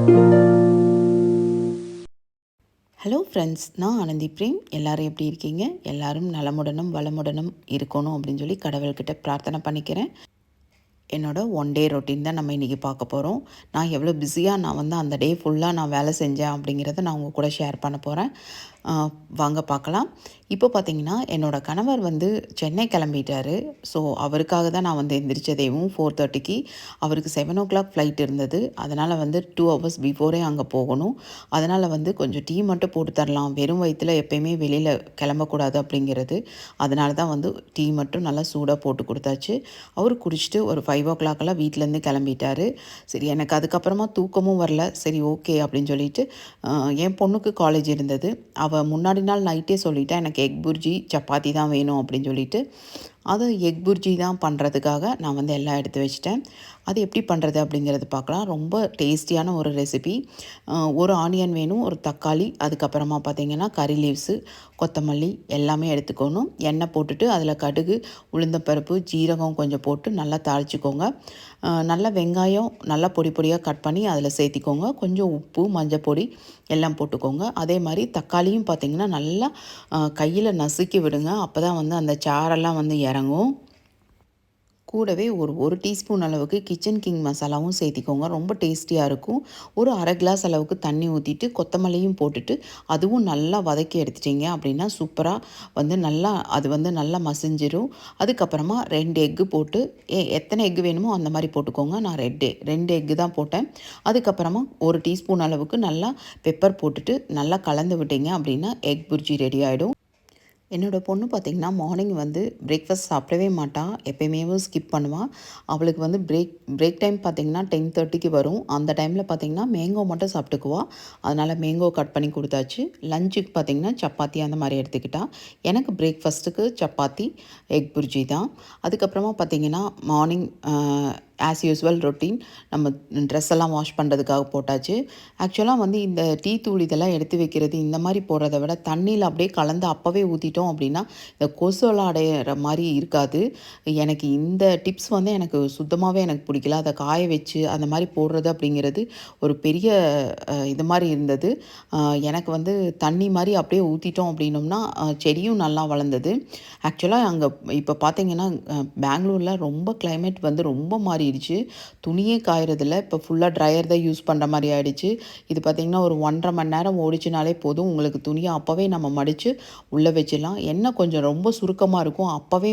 Hello friends, நான் Anandhi frame. எல்லோரும் எப்படி இருக்கீங்க? எல்லோரும் நலமுடனும் வளமுடனும் இருக்கணும் அப்படின்னு சொல்லி கடவுள்கிட்ட பிரார்த்தனை பண்ணிக்கிறேன். என்னோடய ஒன் டே ரொட்டீன் தான் நம்ம இன்றைக்கி பார்க்க போகிறோம். நான் எவ்வளோ பிஸியாக நான் அந்த டே ஃபுல்லாக நான் வேலை செஞ்சேன் அப்படிங்கிறத நான் உங்கள் கூட ஷேர் பண்ண போகிறேன். வாங்க பார்க்கலாம். இப்போ பார்த்தீங்கன்னா, என்னோடய கணவர் சென்னை கிளம்பிட்டாரு. ஸோ அவருக்காக தான் நான் எந்திரிச்சதேவும் 4:30க்கு. அவருக்கு 7:00 ஃப்ளைட் இருந்தது. அதனால் 2 ஹவர்ஸ் பிஃபோரே அங்கே போகணும். அதனால் கொஞ்சம் டீ மட்டும் போட்டு தரலாம், வெறும் வயிற்றில் எப்போயுமே வெளியில் கிளம்பக்கூடாது அப்படிங்கிறது. அதனால தான் டீ மட்டும் நல்லா சூடாக போட்டு கொடுத்தாச்சு. அவர் குடிச்சிட்டு ஒரு 5:00 வீட்டிலேருந்து கிளம்பிட்டார். சரி, எனக்கு அதுக்கப்புறமா தூக்கமும் வரல. சரி, ஓகே அப்படின்னு சொல்லிட்டு என் பொண்ணுக்கு காலேஜ் இருந்தது. முன்னாடி நாள் நைட்டே சொல்லிட்டேன், எனக்கு எக் புர்ஜி சப்பாத்தி தான் வேணும் அப்படின்னு சொல்லிட்டு. அது எக் புர்ஜி தான் பண்ணுறதுக்காக நான் எல்லாம் எடுத்து வச்சிட்டேன். அது எப்படி பண்ணுறது அப்படிங்கிறது பார்க்கலாம். ரொம்ப டேஸ்டியான ஒரு ரெசிபி. ஒரு ஆனியன் வேணும், ஒரு தக்காளி, அதுக்கப்புறமா பார்த்திங்கன்னா கறி லீவ்ஸு, கொத்தமல்லி எல்லாமே எடுத்துக்கணும். எண்ணெய் போட்டுட்டு அதில் கடுகு, உளுந்தப்பருப்பு, ஜீரகம் கொஞ்சம் போட்டு நல்லா தாளிச்சிக்கோங்க. நல்லா வெங்காயம் நல்லா பொடி பொடியாக கட் பண்ணி அதில் சேர்த்திக்கோங்க. கொஞ்சம் உப்பு, மஞ்சள் பொடி எல்லாம் போட்டுக்கோங்க. அதே மாதிரி தக்காளியும் பார்த்திங்கன்னா நல்லா கையில் நசுக்கி விடுங்க. அப்போ தான் அந்த சாரெல்லாம் இறங்கும். கூடவே ஒரு டீஸ்பூன் அளவுக்கு கிச்சன் கிங் மசாலாவும் சேர்த்திக்கோங்க. ரொம்ப டேஸ்டியாக இருக்கும். ஒரு அரை கிளாஸ் அளவுக்கு தண்ணி ஊற்றிட்டு கொத்தமல்லியும் போட்டுட்டு அதுவும் நல்லா வதக்கி எடுத்துட்டிங்க அப்படின்னா சூப்பராக நல்லா அது நல்லா மசிஞ்சிரும். அதுக்கப்புறமா 2 எக்கு போட்டு எத்தனை எக்கு வேணுமோ அந்த மாதிரி போட்டுக்கோங்க. நான் 2 எக்கு தான் போட்டேன். அதுக்கப்புறமா ஒரு டீஸ்பூன் அளவுக்கு நல்லா பெப்பர் போட்டுட்டு நல்லா கலந்து விட்டீங்க அப்படின்னா எக் புர்ஜி ரெடி ஆகிடும். என்னோடய பொண்ணு பார்த்திங்கன்னா மார்னிங் பிரேக்ஃபாஸ்ட் சாப்பிடவே மாட்டாள். எப்போயுமே ஸ்கிப் பண்ணுவாள். அவளுக்கு பிரேக் டைம் பார்த்திங்கன்னா 10:30க்கு வரும். அந்த டைமில் பார்த்திங்கன்னா மேங்கோ மட்டும் சாப்பிட்டுக்குவாள். அதனால் மேங்கோ கட் பண்ணி கொடுத்தாச்சு. லஞ்சுக்கு பார்த்திங்கன்னா சப்பாத்தி அந்த மாதிரி எடுத்துக்கிட்டா. எனக்கு பிரேக்ஃபாஸ்ட்டுக்கு சப்பாத்தி, எக் புர்ஜி தான். அதுக்கப்புறமா பார்த்திங்கன்னா மார்னிங் ஆஸ் யூஸ்வல் ரொட்டீன் நம்ம ட்ரெஸ் எல்லாம் வாஷ் பண்ணுறதுக்காக போட்டாச்சு. ஆக்சுவலாக இந்த டீ தூள் இதெல்லாம் எடுத்து வைக்கிறது இந்த மாதிரி போடுறத விட தண்ணியில் அப்படியே கலந்து அப்போவே ஊற்றிட்டோம் அப்படின்னா இந்த கொசுவெல்லாம் அடையிற மாதிரி இருக்காது. எனக்கு இந்த டிப்ஸ் எனக்கு சுத்தமாகவே எனக்கு பிடிக்கல. அதை காய வச்சு அந்த மாதிரி போடுறது அப்படிங்கிறது ஒரு பெரிய இது மாதிரி இருந்தது. எனக்கு தண்ணி மாதிரி அப்படியே ஊற்றிட்டோம் அப்படின்னோம்னா செடியும் நல்லா வளர்ந்தது. ஆக்சுவலாக அங்கே இப்போ பார்த்திங்கன்னா பெங்களூரில் ரொம்ப கிளைமேட் ரொம்ப மாறிடுச்சு. துணியே காயறதில்ல. இப்போ ஃபுல்லாக ட்ரையர் தான் யூஸ் பண்ணுற மாதிரி ஆகிடுச்சு. இது பார்த்திங்கன்னா ஒரு 1.5 மணி நேரம் ஓடிச்சுனாலே போதும். உங்களுக்கு துணியை அப்போவே நம்ம மடித்து உள்ளே வச்சிடலாம். எண்ணெய் கொஞ்சம் ரொம்ப சுருக்கமாக இருக்கும். அப்போவே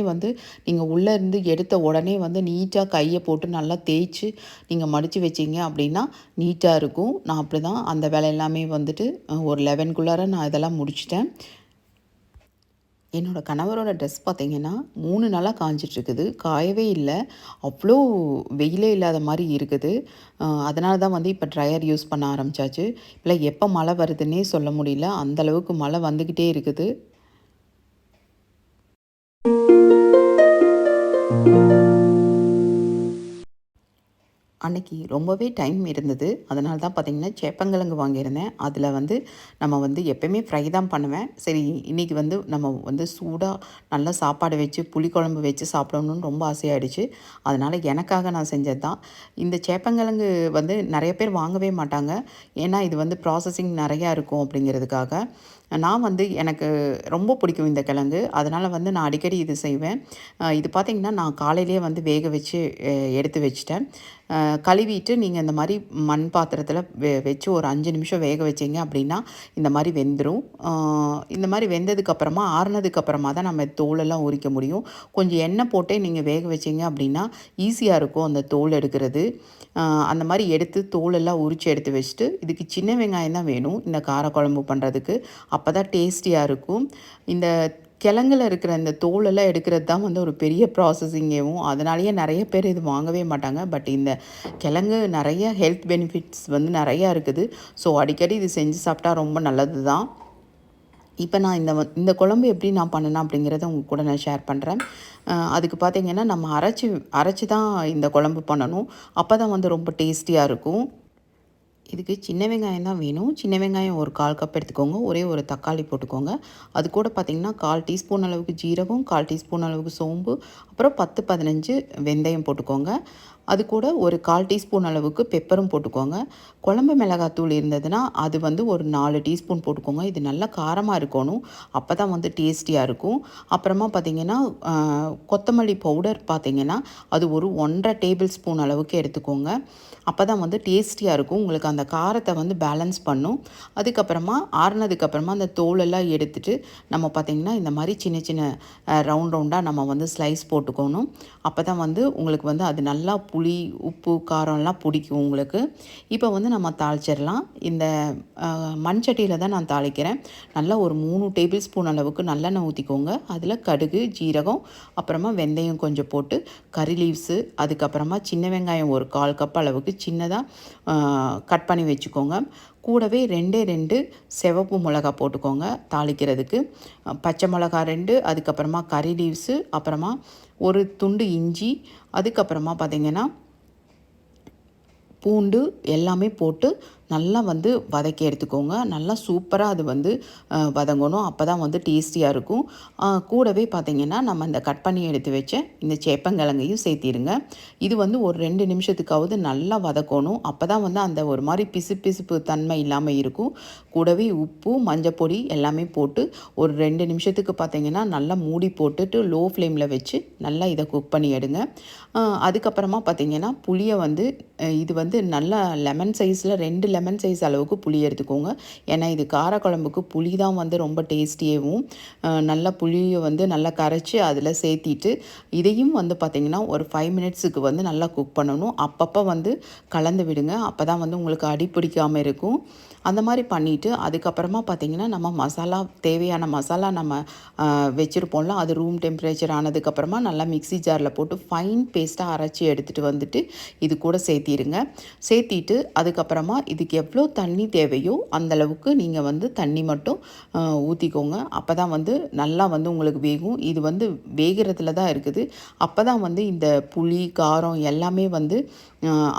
நீங்கள் உள்ளே இருந்து எடுத்த உடனே நீட்டாக கையை போட்டு நல்லா தேய்ச்சி நீங்கள் மடித்து வச்சிங்க அப்படின்னா நீட்டாக இருக்கும். நான் அப்படி தான் அந்த வேலை எல்லாமே ஒரு 11க்குள்ளார நான் இதெல்லாம் முடிச்சிட்டேன். என்னோடய கணவரோட ட்ரெஸ் பார்த்திங்கன்னா 3 நாளாக காஞ்சிட்ருக்குது. காயவே இல்லை. அவ்வளோ வெயிலே இல்லாத மாதிரி இருக்குது. அதனால தான் இப்போ ட்ரையர் யூஸ் பண்ண ஆரம்பித்தாச்சு. இல்லை எப்போ மழை வருதுன்னே சொல்ல முடியல. அந்தளவுக்கு மழை வந்துக்கிட்டே இருக்குது. அன்றைக்கி ரொம்பவே டைம் இருந்தது. அதனால தான் பார்த்திங்கன்னா சேப்பங்கிழங்கு வாங்கியிருந்தேன். அதில் நம்ம எப்போயுமே ஃப்ரை தான் பண்ணுவேன். சரி, இன்றைக்கி நம்ம சூடாக நல்லா சாப்பாடு வச்சு புளிக்குழம்பு வச்சு சாப்பிடணுன்னு ரொம்ப ஆசையாகிடுச்சு. அதனால் எனக்காக நான் செஞ்சது தான். இந்த சேப்பங்கிழங்கு நிறைய பேர் வாங்கவே மாட்டாங்க. ஏன்னா இது ப்ராசஸிங் நிறையா இருக்கும் அப்படிங்கிறதுக்காக. நான் எனக்கு ரொம்ப பிடிக்கும் இந்த கிழங்கு. அதனால் நான் அடிக்கடி இது செய்வேன். இது பார்த்திங்கன்னா நான் காலையிலேயே வேக வச்சு எடுத்து வச்சிட்டேன். கழுவிட்டு நீங்கள் இந்த மாதிரி மண் பாத்திரத்தில் வச்சு ஒரு 5 நிமிஷம் வேக வச்சிங்க அப்படின்னா இந்த மாதிரி வெந்துடும். இந்த மாதிரி வெந்ததுக்கப்புறமா ஆறுனதுக்கப்புறமா தான் நம்ம தோலெல்லாம் உரிக்க முடியும். கொஞ்சம் எண்ணெய் போட்டே நீங்கள் வேக வச்சிங்க அப்படின்னா ஈஸியாக இருக்கும் அந்த தோல் எடுக்கிறது. அந்த மாதிரி எடுத்து தோலெல்லாம் உரித்து எடுத்து வச்சுட்டு இதுக்கு சின்ன வெங்காயம் தான் வேணும் இந்த காரக்குழம்பு பண்ணுறதுக்கு. அப்போ தான் டேஸ்டியாக இருக்கும். இந்த கிழங்குல இருக்கிற இந்த தோலெல்லாம் எடுக்கிறது தான் ஒரு பெரிய ப்ராசஸிங்கேவும். அதனாலேயே நிறைய பேர் இது வாங்கவே மாட்டாங்க. பட் இந்த கிழங்கு நிறைய ஹெல்த் பெனிஃபிட்ஸ் நிறையா இருக்குது. ஸோ அடிக்கடி இது செஞ்சு சாப்பிட்டா ரொம்ப நல்லது தான். இப்போ நான் இந்த குழம்பு எப்படி நான் பண்ணினேன் அப்படிங்கிறத உங்கள் கூட நான் ஷேர் பண்ணுறேன். அதுக்கு பார்த்திங்கன்னா நம்ம அரைச்சி தான் இந்த குழம்பு பண்ணணும். அப்போ தான் ரொம்ப டேஸ்டியாக இருக்கும். இதுக்கு சின்ன வெங்காயம் தான் வேணும். சின்ன வெங்காயம் ஒரு 1/4 கப் எடுத்துக்கோங்க. ஒரே ஒரு தக்காளி போட்டுக்கோங்க. அது கூட பார்த்திங்கன்னா 1/4 டீஸ்பூன் அளவுக்கு ஜீரகம், 1/4 டீஸ்பூன் அளவுக்கு சோம்பு, அப்புறம் 10-15 வெந்தயம் போட்டுக்கோங்க. அது கூட ஒரு 1/4 டீஸ்பூன் அளவுக்கு பெப்பரும் போட்டுக்கோங்க. குழம்பு மிளகாத்தூள் இருந்ததுன்னா அது வந்து ஒரு 4 டீஸ்பூன் போட்டுக்கோங்க. இது நல்லா காரமாக இருக்கணும். அப்போ தான் வந்து டேஸ்டியாக இருக்கும். அப்புறமா பார்த்திங்கன்னா கொத்தமல்லி பவுடர் பார்த்திங்கன்னா அது ஒரு 1½ டேபிள் ஸ்பூன் அளவுக்கு எடுத்துக்கோங்க. அப்போ தான் வந்து டேஸ்டியாக இருக்கும். உங்களுக்கு அந்த காரத்தை வந்து பேலன்ஸ் பண்ணும். அதுக்கப்புறமா ஆறுனதுக்கப்புறமா அந்த தோலெல்லாம் எடுத்துட்டு நம்ம பார்த்திங்கன்னா இந்த மாதிரி சின்ன சின்ன ரவுண்டாக நம்ம வந்து ஸ்லைஸ் போட்டுக்கணும். அப்போ தான் வந்து உங்களுக்கு வந்து அது நல்லா புளி, உப்பு, காரம்லாம் பிடிக்கும் உங்களுக்கு. இப்போ வந்து நம்ம தாளிச்சிடலாம். இந்த மண்சட்டியில் தான் நான் தாளிக்கிறேன். நல்லா ஒரு 3 டேபிள் ஸ்பூன் அளவுக்கு நல்லெண்ணெய் ஊற்றிக்கோங்க. அதில் கடுகு, ஜீரகம், அப்புறமா வெந்தயம் கொஞ்சம் போட்டு, கறி லீவ்ஸு, அதுக்கப்புறமா சின்ன வெங்காயம் ஒரு 1/4 கப் அளவுக்கு சின்னதாக கட் பண்ணி வச்சுக்கோங்க. கூடவே 2 சிவப்பு மிளகா போட்டுக்கோங்க தாளிக்கிறதுக்கு. பச்சை மிளகா 2, அதுக்கப்புறமா கறி லீவ்ஸு, அப்புறமா ஒரு துண்டு இஞ்சி, அதுக்கப்புறமா பார்த்திங்கன்னா பூண்டு எல்லாமே போட்டு நல்லா வந்து வதக்கி எடுத்துக்கோங்க. நல்லா சூப்பராக அது வந்து வதங்கணும். அப்போ தான் வந்து டேஸ்டியாக இருக்கும். கூடவே பார்த்திங்கன்னா நம்ம இந்த கட் பண்ணி எடுத்து வச்ச இந்த சேப்பங்கிழங்கையும் சேர்த்திடுங்க. இது வந்து ஒரு 2 நிமிஷத்துக்காவது நல்லா வதக்கணும். அப்போ தான் வந்து அந்த ஒரு மாதிரி பிசுப்பு தன்மை இல்லாமல் இருக்கும். கூடவே உப்பு, மஞ்சப்பொடி எல்லாமே போட்டு ஒரு 2 நிமிஷத்துக்கு பார்த்திங்கன்னா நல்லா மூடி போட்டுட்டு லோ ஃப்ளேமில் வச்சு நல்லா இதை குக் பண்ணி எடுங்க. அதுக்கப்புறமா பார்த்திங்கன்னா புளியை வந்து இது வந்து நல்லா லெமன் சைஸில் 2 லெமன் சைஸ் அளவுக்கு புளி எடுத்துக்கோங்க. ஏன்னா இது காரக்குழம்புக்கு புளி தான் வந்து ரொம்ப டேஸ்டியாகவும், நல்லா புளியை வந்து நல்லா கரைச்சி அதில் சேர்த்திட்டு இதையும் வந்து பார்த்திங்கன்னா ஒரு 5 மினிட்ஸுக்கு வந்து நல்லா குக் பண்ணணும். அப்பப்போ வந்து கலந்து விடுங்க. அப்போ தான் வந்து உங்களுக்கு அடி பிடிக்காமல் இருக்கும். அந்த மாதிரி பண்ணிவிட்டு அதுக்கப்புறமா பார்த்திங்கன்னா நம்ம மசாலா தேவையான மசாலா நம்ம வச்சுருப்போம்ல, அது ரூம் டெம்பரேச்சர் ஆனதுக்கப்புறமா நல்லா மிக்ஸி ஜாரில் போட்டு ஃபைன் பேஸ்ட்டாக அரைச்சி எடுத்துகிட்டு வந்துட்டு இது கூட சேர்த்திடுங்க. சேர்த்திட்டு அதுக்கப்புறமா இதுக்கு எவ்வளோ தண்ணி தேவையோ அந்தளவுக்கு நீங்கள் வந்து தண்ணி மட்டும் ஊற்றிக்கோங்க. அப்போ தான் வந்து நல்லா வந்து உங்களுக்கு வேகும். இது வந்து வேகிறதுல தான் இருக்குது. அப்போ தான் வந்து இந்த புளி, காரம் எல்லாமே வந்து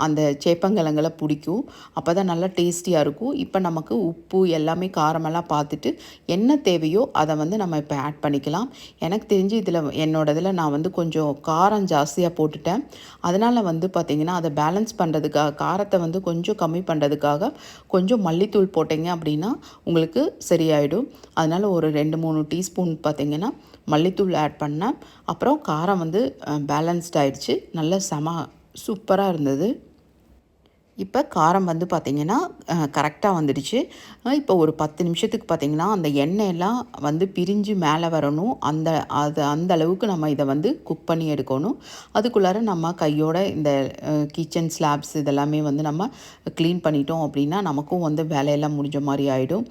அந்த சேப்பங்கிழங்குல பிடிக்கும். அப்போ தான் நல்லா டேஸ்டியாக இருக்கும். இப்போ நமக்கு உப்பு எல்லாமே காரமெல்லாம் பார்த்துட்டு என்ன தேவையோ அதை வந்து நம்ம இப்போ ஆட் பண்ணிக்கலாம். எனக்கு தெரிஞ்சு என்னோடதில் நான் வந்து கொஞ்சம் காரம் ஜாஸ்தியாக போட்டுட்டேன். அதனால் வந்து பார்த்திங்கன்னா அதை பேலன்ஸ் பண்ணுறதுக்காக, காரத்தை வந்து கொஞ்சம் கம்மி பண்ணுறதுக்காக கொஞ்சம் மல்லித்தூள் போட்டிங்க அப்படின்னா உங்களுக்கு சரியாயிடும். அதனால் ஒரு 2-3 டீஸ்பூன் பார்த்திங்கன்னா மல்லித்தூள் ஆட் பண்ணேன். அப்புறம் காரம் வந்து பேலன்ஸ்ட் ஆயிடுச்சு. நல்ல சூப்பராக இருந்தது. இப்போ காரம் வந்து பார்த்திங்கன்னா கரெக்டாக வந்துடுச்சு. இப்போ ஒரு 10 நிமிஷத்துக்கு பார்த்திங்கன்னா அந்த எண்ணெயெல்லாம் வந்து பிரிஞ்சு மேலே வரணும். அந்த அளவுக்கு நம்ம இதை வந்து குக் பண்ணி எடுக்கணும். அதுக்குள்ளார நம்ம கையோட இந்த கிச்சன் ஸ்லாப்ஸ் இதெல்லாமே வந்து நம்ம க்ளீன் பண்ணிட்டோம் அப்படின்னா நமக்கும் வந்து வேலையெல்லாம் முடிஞ்ச மாதிரி ஆகிடும்.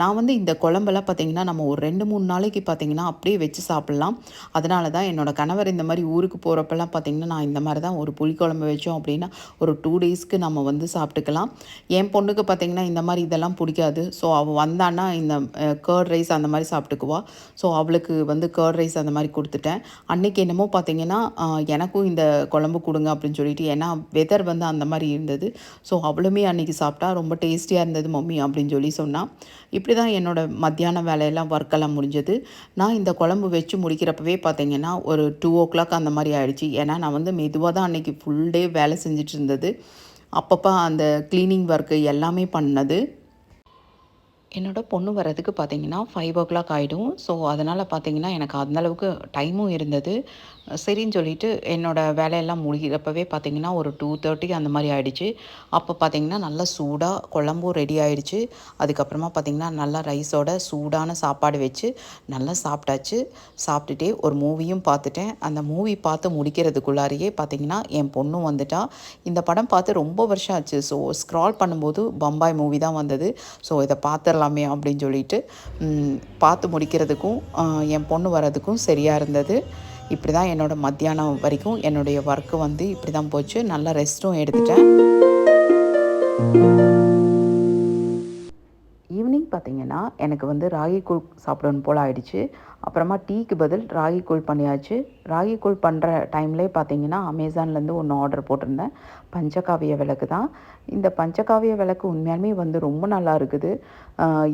நான் வந்து இந்த குழம்பெல்லாம் பார்த்திங்கன்னா நம்ம ஒரு 2-3 நாளைக்கு பார்த்திங்கன்னா அப்படியே வச்சு சாப்பிட்லாம். அதனால தான் என்னோடய கணவர் இந்த மாதிரி ஊருக்கு போகிறப்பெல்லாம் பார்த்திங்கன்னா நான் இந்த மாதிரி தான் ஒரு புளிக்குழம்பு வச்சோம் அப்படின்னா ஒரு 2 டேஸ்க்கு நம்ம வந்து சாப்பிட்டுக்கலாம். என் பொண்ணுக்கு பார்த்திங்கன்னா இந்த மாதிரி இதெல்லாம் பிடிக்காது. ஸோ அவள் வந்தான்னா இந்த கர்ட் ரைஸ் அந்த மாதிரி சாப்பிட்டுக்குவா. ஸோ அவளுக்கு வந்து கர்ட் ரைஸ் அந்த மாதிரி கொடுத்துட்டேன். அன்றைக்கி என்னமோ பார்த்திங்கன்னா எனக்கும் இந்த குழம்பு கொடுங்க அப்படின்னு சொல்லிட்டு, ஏன்னா வெதர் வந்து அந்த மாதிரி இருந்தது. ஸோ அவளுமே அன்றைக்கி சாப்பிட்டா ரொம்ப டேஸ்டியாக இருந்தது மம்மி அப்படின்னு சொல்லி சொன்னான். இப்படி தான் என்னோடய மத்தியான வேலையெல்லாம் ஒர்க்கெல்லாம் முடிஞ்சது. நான் இந்த குழம்பு வச்சு முடிக்கிறப்பவே பார்த்திங்கன்னா ஒரு 2:00 அந்த மாதிரி ஆயிடுச்சு. ஏன்னா நான் வந்து மெதுவாக தான் அன்றைக்கி ஃபுல் டே வேலை செஞ்சுட்டு இருந்தது. அப்பப்போ அந்த க்ளீனிங் ஒர்க்கு எல்லாமே பண்ணது. என்னோடய பொண்ணு வர்றதுக்கு பார்த்திங்கன்னா 5:00 ஆகிடும். ஸோ அதனால் பார்த்திங்கன்னா எனக்கு அந்தளவுக்கு டைமும் இருந்தது. சரின்னு சொல்லிட்டு என்னோடய வேலையெல்லாம் முடிகிறப்பவே பார்த்திங்கன்னா ஒரு 2:30 அந்த மாதிரி ஆகிடுச்சு. அப்போ பார்த்திங்கன்னா நல்லா சூடாக குழம்பும் ரெடி ஆகிடுச்சு. அதுக்கப்புறமா பார்த்திங்கன்னா நல்லா ரைஸோட சூடான சாப்பாடு வச்சு நல்லா சாப்பிட்டாச்சு. சாப்பிட்டுட்டே ஒரு மூவியும் பார்த்துட்டேன். அந்த மூவி பார்த்து முடிக்கிறதுக்குள்ளாரையே பார்த்திங்கன்னா என் பொண்ணும் வந்துட்டா. இந்த படம் பார்த்து ரொம்ப வருஷம் ஆச்சு. ஸோ ஸ்க்ரால் பண்ணும்போது பம்பாய் மூவி தான் வந்தது. ஸோ இதை பார்த்துடலாமே அப்படின்னு சொல்லிட்டு பார்த்து முடிக்கிறதுக்கும் என் பொண்ணு வர்றதுக்கும் சரியாக இருந்தது. இப்படி தான் என்னோடய மத்தியானம் வரைக்கும் என்னுடைய ஒர்க்கு வந்து இப்படி தான் போச்சு. நல்லா ரெஸ்ட்டும் எடுத்துட்டேன். ஈவினிங் பார்த்திங்கன்னா பார்த்திங்கன்னா எனக்கு வந்து ராகி கூழ் சாப்பிடணும் போல் ஆயிடுச்சு. அப்புறமா டீக்கு பதில் ராகி கூழ் பண்ணியாச்சு. ராகி கூழ் பண்ணுற டைம்லேயே பார்த்திங்கன்னா அமேசான்லேருந்து ஒன்று ஆர்டர் போட்டிருந்தேன். பஞ்சகாவிய விளக்கு தான். இந்த பஞ்சகாவிய விளக்கு உண்மையாலுமே வந்து ரொம்ப நல்லா இருக்குது.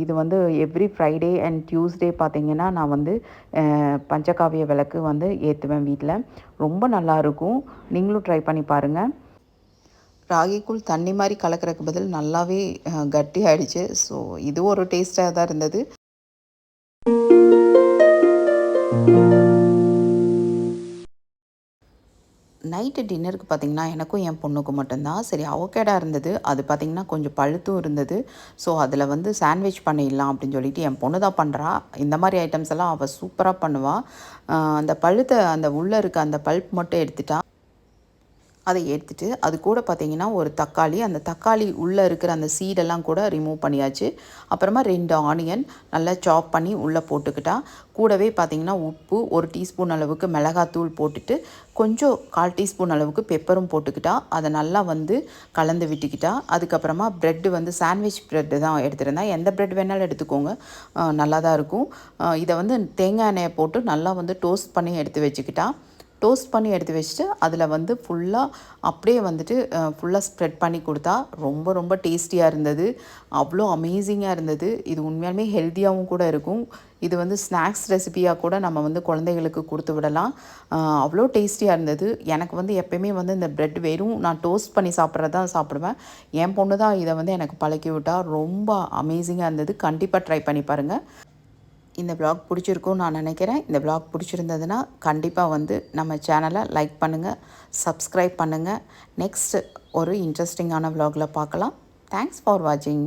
இது வந்து எவ்ரி ஃப்ரைடே அண்ட் டியூஸ்டே பார்த்திங்கன்னா நான் வந்து பஞ்சகாவிய விளக்கு வந்து ஏற்றுவேன் வீட்டில். ரொம்ப நல்லாயிருக்கும். நீங்களும் ட்ரை பண்ணி பாருங்கள். ராகிக்கூழ் தண்ணி மாதிரி கலக்கிறதுக்கு பதில் நல்லாவே கட்டி ஆயிடுச்சு. ஸோ இது ஒரு டேஸ்ட்டாக தான் இருந்தது. நைட்டு டின்னருக்கு பார்த்திங்கன்னா எனக்கும் என் பொண்ணுக்கும் மட்டும்தான். சரி அவகேடா இருந்தது. அது பார்த்திங்கன்னா கொஞ்சம் பழுத்தும் இருந்தது. ஸோ அதில் வந்து சாண்ட்விச் பண்ணிடலாம் அப்படின்னு சொல்லிட்டு என் பொண்ணு தான் பண்ணுறா. இந்த மாதிரி ஐட்டம்ஸ் எல்லாம் அவள் சூப்பராக பண்ணுவாள். அந்த பழுத்த அந்த உள்ளே இருக்க அந்த பல்ப் மட்டும் எடுத்துட்டா. அதை எடுத்துட்டு அது கூட பார்த்திங்கன்னா ஒரு தக்காளி, அந்த தக்காளி உள்ளே இருக்கிற அந்த சீடெல்லாம் கூட ரிமூவ் பண்ணியாச்சு. அப்புறமா 2 ஆனியன் நல்லா சாப் பண்ணி உள்ளே போட்டுக்கிட்டா. கூடவே பார்த்திங்கன்னா உப்பு, 1 டீஸ்பூன் அளவுக்கு மிளகாத்தூள் போட்டுட்டு கொஞ்சம் 1/4 டீஸ்பூன் அளவுக்கு பெப்பரும் போட்டுக்கிட்டா. அதை நல்லா வந்து கலந்து விட்டுக்கிட்டா. அதுக்கப்புறமா ப்ரெட்டு வந்து சாண்ட்விச் ப்ரெட்டு தான் எடுத்துருந்தேன். எந்த ப்ரெட் வேணாலும் எடுத்துக்கோங்க, நல்லா தான் இருக்கும். இதை வந்து தேங்காய் எண்ணெயை போட்டு நல்லா வந்து டோஸ்ட் பண்ணி எடுத்து வச்சுக்கிட்டா. டோஸ்ட் பண்ணி எடுத்து வச்சுட்டு அதில் வந்து ஃபுல்லாக அப்படியே வந்துட்டு ஃபுல்லாக ஸ்ப்ரெட் பண்ணி கொடுத்தா. ரொம்ப ரொம்ப டேஸ்டியாக இருந்தது. அவ்வளோ அமேசிங்காக இருந்தது. இது உண்மையாலுமே ஹெல்த்தியாகவும் கூட இருக்கும். இது வந்து ஸ்நாக்ஸ் ரெசிபியாக கூட நம்ம வந்து குழந்தைகளுக்கு கொடுத்து விடலாம். அவ்வளோ டேஸ்டியாக இருந்தது. எனக்கு வந்து எப்பயுமே வந்து இந்த ப்ரெட் வெறும் நான் டோஸ்ட் பண்ணி சாப்பிட்றது தான் சாப்பிடுவேன். என் பொண்ணு தான் இதை வந்து எனக்கு பழக்கி விட்டா. ரொம்ப அமேசிங்காக இருந்தது. கண்டிப்பாக ட்ரை பண்ணி பாருங்கள். இந்த வ்ளாக் பிடிச்சிருக்கும்னு நான் நினைக்கிறேன். இந்த வ்ளாக் பிடிச்சிருந்ததுன்னா கண்டிப்பாக வந்து நம்ம சேனலை லைக் பண்ணுங்கள், சப்ஸ்கிரைப் பண்ணுங்கள். நெக்ஸ்ட் ஒரு இன்ட்ரெஸ்டிங்கான வ்ளாகில் பார்க்கலாம். தேங்க்ஸ் ஃபார் வாட்சிங்.